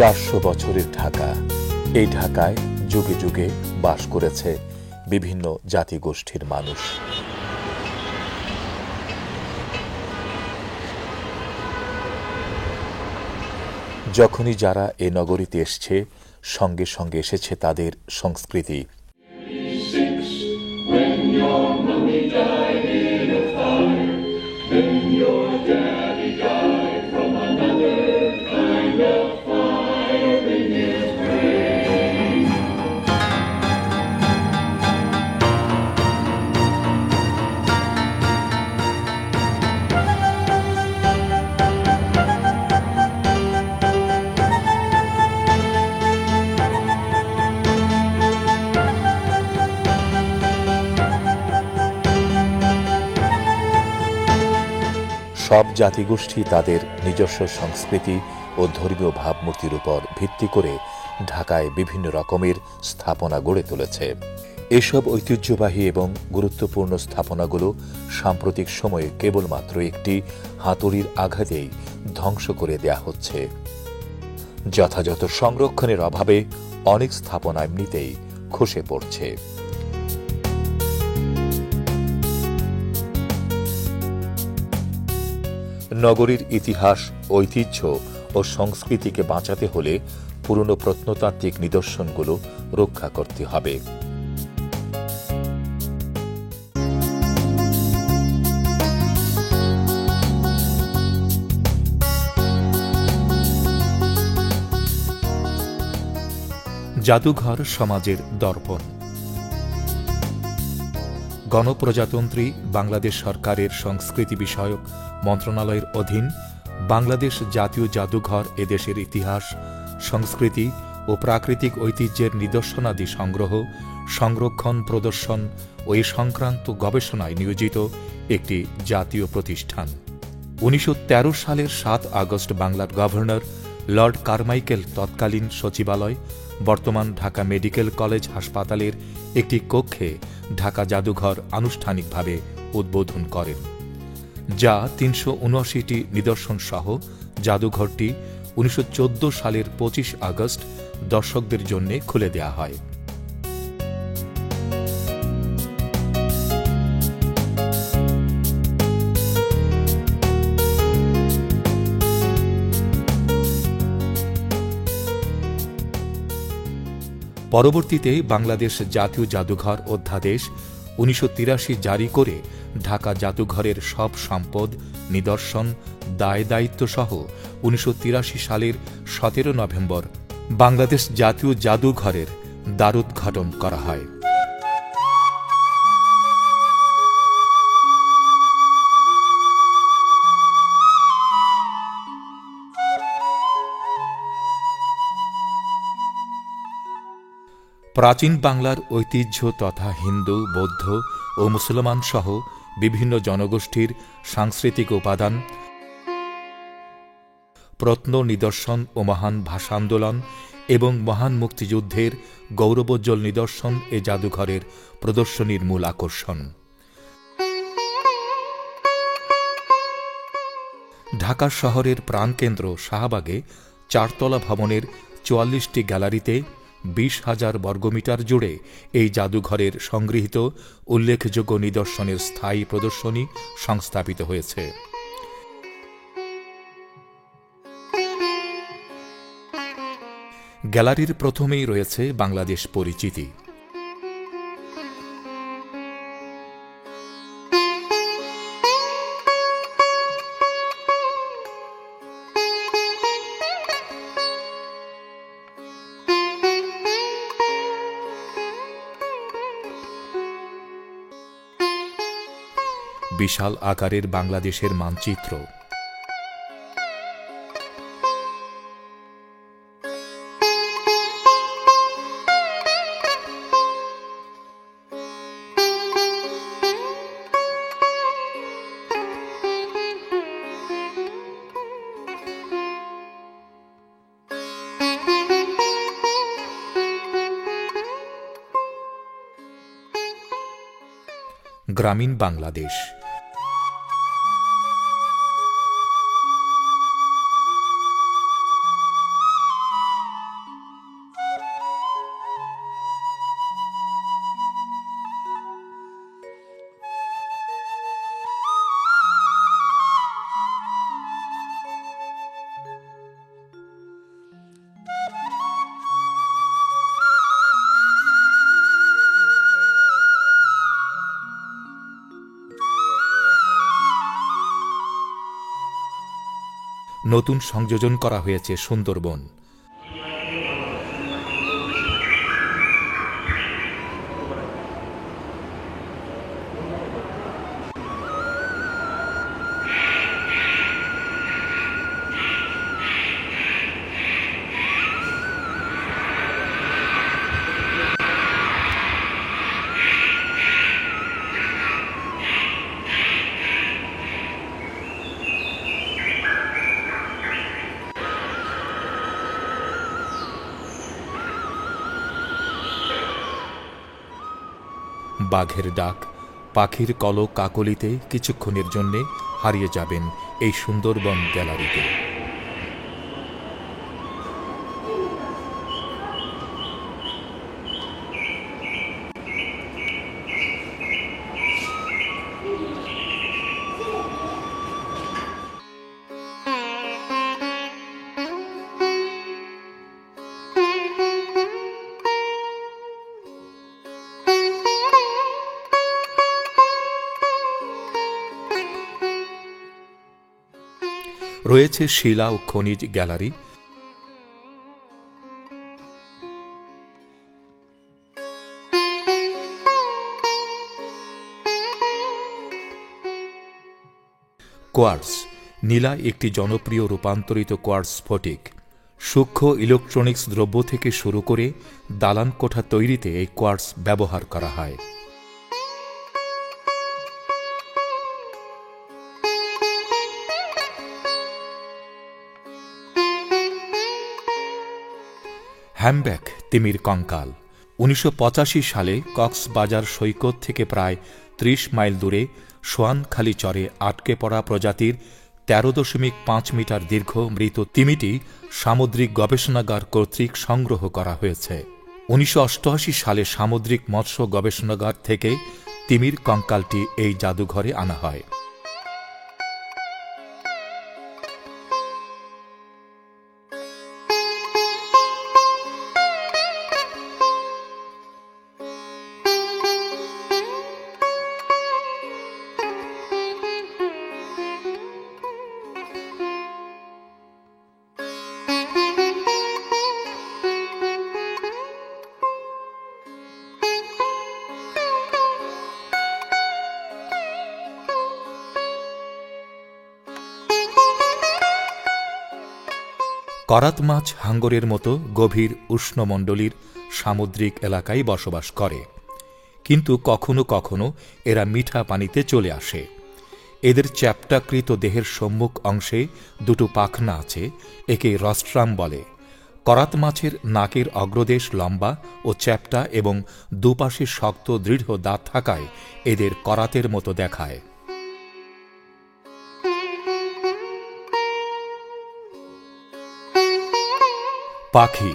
400 বছরের ঢাকা। এই ঢাকায় যুগে যুগে বাস করেছে বিভিন্ন জাতিগোষ্ঠীর মানুষ। যখনই যারা এ নগরীতে এসছে, সঙ্গে সঙ্গে এসেছে তাদের সংস্কৃতি। সব জাতিগোষ্ঠী তাদের নিজস্ব সংস্কৃতি ও ধর্মীয় ভাবমূর্তির উপর ভিত্তি করে ঢাকায় বিভিন্ন রকমের স্থাপনা গড়ে তুলেছে। এসব ঐতিহ্যবাহী এবং গুরুত্বপূর্ণ স্থাপনাগুলো সাম্প্রতিক সময়ে কেবলমাত্র একটি হাতুড়ির আঘাতেই ধ্বংস করে দেয়া হচ্ছে। যথাযথ সংরক্ষণের অভাবে অনেক স্থাপনা এমনিতেই খসে পড়ছে। নগরীর ইতিহাস, ঐতিহ্য ও সংস্কৃতিকে বাঁচাতে হলে পুরনো প্রত্নতাত্ত্বিক নিদর্শনগুলো রক্ষা করতে হবে। জাদুঘর সমাজের দর্পণ। গণপ্রজাতন্ত্রী বাংলাদেশ সরকারের সংস্কৃতি বিষয়ক মন্ত্রণালয়ের অধীন বাংলাদেশ জাতীয় জাদুঘর এদেশের ইতিহাস, সংস্কৃতি ও প্রাকৃতিক ঐতিহ্যের নিদর্শনাদি সংগ্রহ, সংরক্ষণ, প্রদর্শন ও এ সংক্রান্ত গবেষণায় নিয়োজিত একটি জাতীয় প্রতিষ্ঠান। 1913 সালের 7 আগস্ট বাংলার গভর্নর লর্ড কারমাইকেল তৎকালীন সচিবালয়, বর্তমান ঢাকা মেডিকেল কলেজ হাসপাতালের একটি কক্ষে ঢাকা জাদুঘর আনুষ্ঠানিকভাবে উদ্বোধন করেন, যা 379টি নিদর্শন সহ জাদুঘরটি 1914 সালের 25 আগস্ট দর্শকদের জন্য খুলে দেয়া হয়। পরবর্তীতে বাংলাদেশ জাতীয় জাদুঘর অধ্যাদেশ 1983 জারি করে ঢাকা জাদুঘরের সব সম্পদ, নিদর্শন, দায় দায়িত্ব সহ 1983 সালের 17 নভেম্বর বাংলাদেশ জাতীয় জাদুঘরের দ্বারোদ্ঘাটন করা হয়। প্রাচীন বাংলার ঐতিহ্য তথা হিন্দু, বৌদ্ধ ও মুসলমান সহ বিভিন্ন জনগোষ্ঠীর সাংস্কৃতিক উপাদান, প্রত্ন নিদর্শন ও মহান ভাষা আন্দোলন এবং মহান মুক্তিযুদ্ধের গৌরবোজ্জ্বল নিদর্শন এ জাদুঘরের প্রদর্শনীর মূল আকর্ষণ। ঢাকা শহরের প্রাণকেন্দ্র শাহবাগে 4তলা ভবনের 44টি গ্যালারিতে 20,000 বর্গমিটার জুড়ে এই জাদুঘরের সংগৃহীত উল্লেখযোগ্য নিদর্শনের স্থায়ী প্রদর্শনী সংস্থাপিত হয়েছে। গ্যালারির প্রথমেই রয়েছে বাংলাদেশ পরিচিতি। বিশাল আকারের বাংলাদেশের মানচিত্র, গ্রামীণ বাংলাদেশ। নতুন সংযোজন করা হয়েছে সুন্দরবন। বাঘের ডাক, পাখির কলক কাকলিতে কিছুক্ষণের জন্যে হারিয়ে যাবেন এই সুন্দরবন গ্যালারিতে। রয়েছে শিলা ও খনিজ গ্যালারি, কোয়ার্টজ। নীলা একটি জনপ্রিয় রূপান্তরিত কোয়ার্টজ স্ফটিক। সূক্ষ্ম ইলেকট্রনিক্স দ্রব্য থেকে শুরু করে দালান কোঠা তৈরিতে এই কোয়ার্টজ ব্যবহার করা হয়। হ্যামব্যাক তিমির কঙ্কাল। 1985 সালে কক্সবাজার সৈকত থেকে প্রায় 30 মাইল দূরে সোয়ানখালী চরে আটকে পড়া প্রজাতির 13.5 মিটার দীর্ঘ মৃত তিমিটি সামুদ্রিক গবেষণাগার কর্তৃক সংগ্রহ করা হয়েছে। 1988 সালে সামুদ্রিক মৎস্য গবেষণাগার থেকে তিমির কঙ্কালটি এই জাদুঘরে আনা হয়। করাত মাছ হাঙ্গরের মতো গভীর উষ্ণমণ্ডলীর সামুদ্রিক এলাকায় বসবাস করে, কিন্তু কখনো কখনো এরা মিঠা পানিতে চলে আসে। এদের চ্যাপ্টাকৃত দেহের সম্মুখ অংশে দুটো পাখনা আছে, একে রস্ট্রাম বলে। করাত মাছের নাকের অগ্রদেশ লম্বা ও চ্যাপ্টা এবং দুপাশে শক্ত দৃঢ় দাঁত থাকায় এদের করাতের মতো দেখায়। পাখি।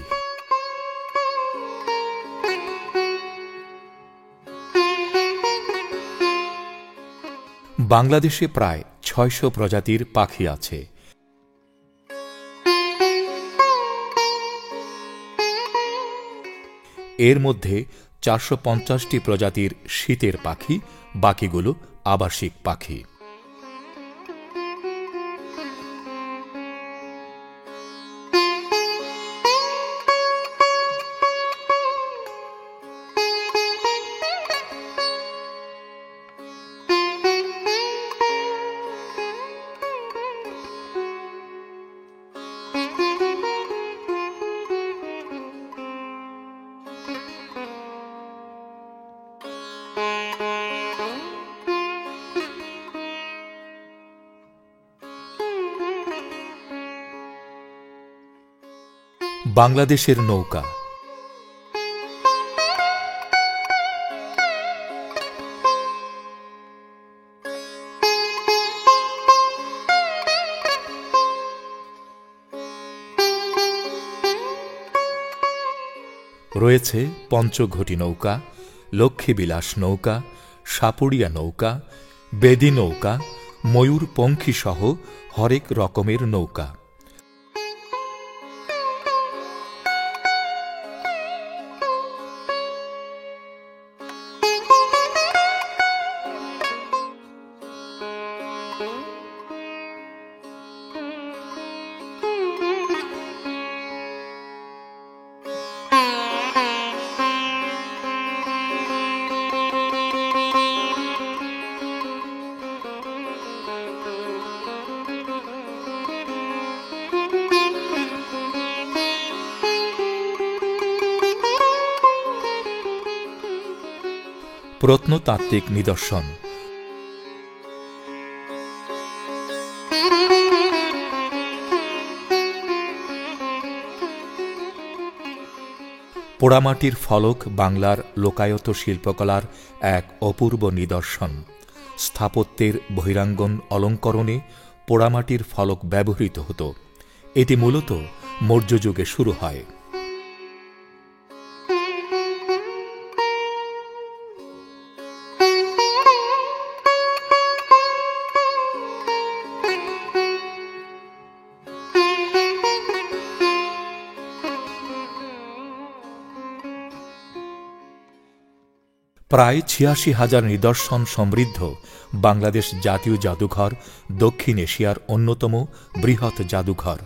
বাংলাদেশে প্রায় 600 প্রজাতির পাখি আছে। এর মধ্যে 450টি প্রজাতির শীতের পাখি, বাকিগুলো আবাসিক পাখি। বাংলাদেশের নৌকা। রয়েছে পঞ্চঘটি নৌকা, লক্ষ্মীবিলাস নৌকা, সাপুড়িয়া নৌকা, বেদি নৌকা, ময়ূরপঙ্খী সহ হরেক রকমের নৌকা। প্রত্নতাত্ত্বিক নিদর্শন। পোড়ামাটির ফলক বাংলার লোকায়ত শিল্পকলার এক অপূর্ব নিদর্শন। স্থাপত্যের বহিরাঙ্গন অলঙ্করণে পোড়ামাটির ফলক ব্যবহৃত হতো। এটি মূলত মৌর্য যুগে শুরু হয়। প্রায় ৮৬,০০০ নিদর্শন সমৃদ্ধ বাংলাদেশ জাতীয় জাদুঘর দক্ষিণ এশিয়ার অন্যতম বৃহৎ জাদুঘর।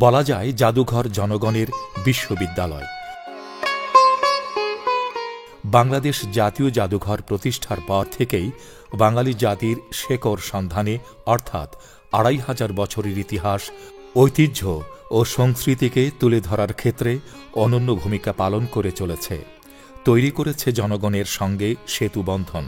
বলা যায় জাদুঘর জনগণের বিশ্ববিদ্যালয়। বাংলাদেশ জাতীয় জাদুঘর প্রতিষ্ঠার পর থেকেই বাঙালি জাতির শেকড় সন্ধানে, অর্থাৎ ২৫০০ বছরের ইতিহাস, ঐতিহ্য ও সংস্কৃতিকে তুলে ধরার ক্ষেত্রে অনন্য ভূমিকা পালন করে চলেছে, তৈরি করেছে জনগণের সঙ্গে সেতুবন্ধন।